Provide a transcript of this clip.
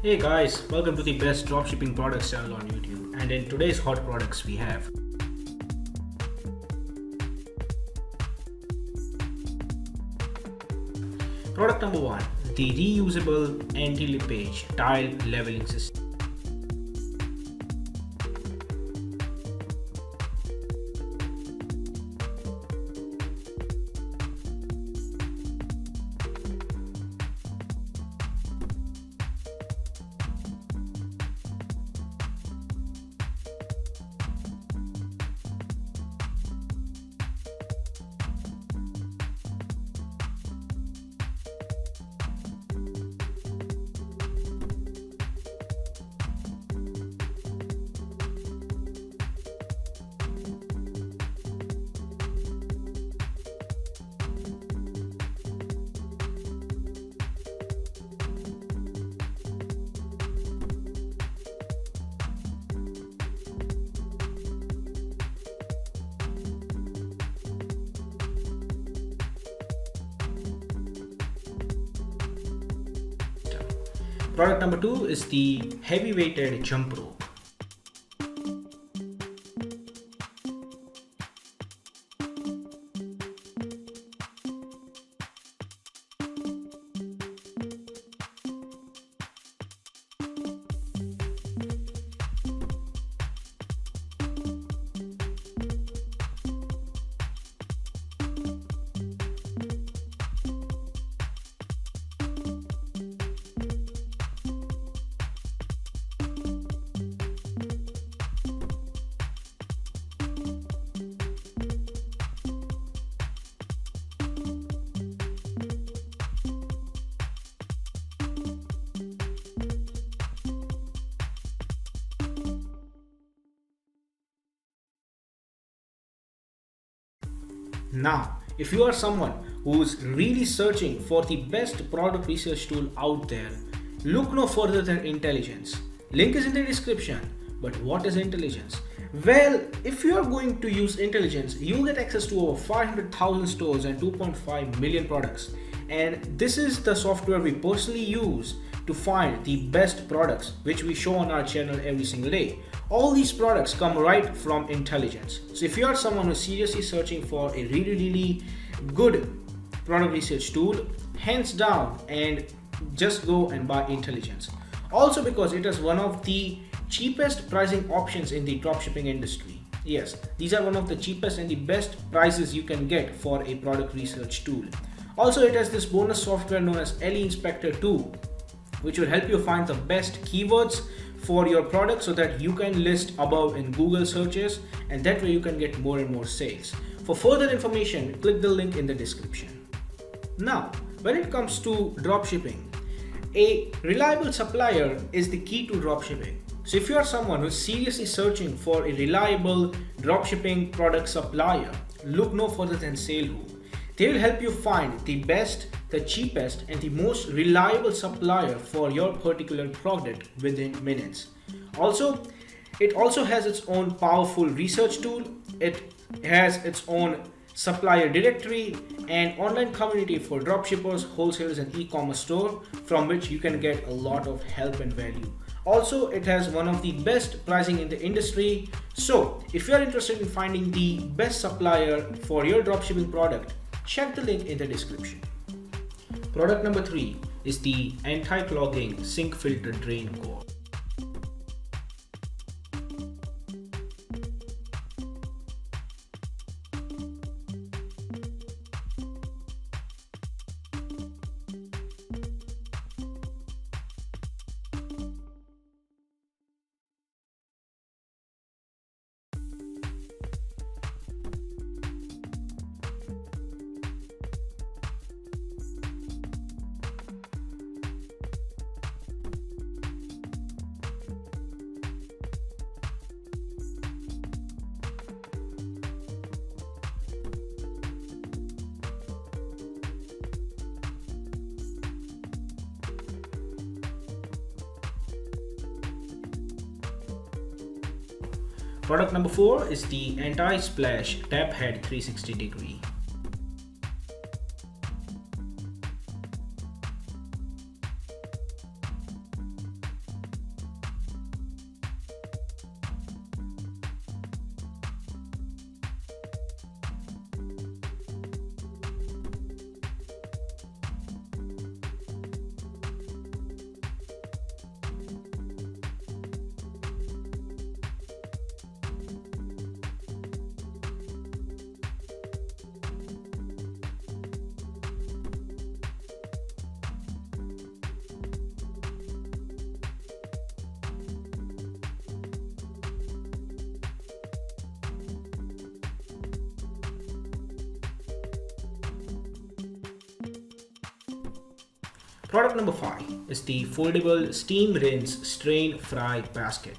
Hey guys, welcome to the best dropshipping products channel on YouTube. And in today's hot products we have product number 1, the reusable anti-lippage tile leveling system. Product number 2 is the heavy weighted jump rope. Now, if you are someone who's really searching for the best product research tool out there, look no further than Intelligence. Link is in the description. But what is Intelligence? Well, if you are going to use Intelligence, you'll get access to over 500,000 stores and 2.5 million products. And this is the software we personally use to find the best products which we show on our channel every single day. All these products come right from Intelligence. So if you are someone who's seriously searching for a really good product research tool, hands down, and just go and buy Intelligence. Also because it is one of the cheapest pricing options in the dropshipping industry. Yes, these are one of the cheapest and the best prices you can get for a product research tool. Also, it has this bonus software known as LE Inspector 2, which will help you find the best keywords for your product so that you can list above in Google searches, and that way you can get more and more sales. For further information, click the link in the description. Now, when it comes to dropshipping, a reliable supplier is the key to dropshipping. So if you are someone who's seriously searching for a reliable dropshipping product supplier, look no further than SaleWho. They will help you find the best, the cheapest, and the most reliable supplier for your particular product within minutes. Also, it also has its own powerful research tool. It has its own supplier directory and online community for dropshippers, wholesalers, and e-commerce store from which you can get a lot of help and value. Also, it has one of the best pricing in the industry. So if you are interested in finding the best supplier for your dropshipping product, check the link in the description. Product number 3 is the anti-clogging sink filter drain core. Product number 4 is the Anti-Splash Tap Head 360 degree. Product number 5 is the foldable steam rinse strain fry basket.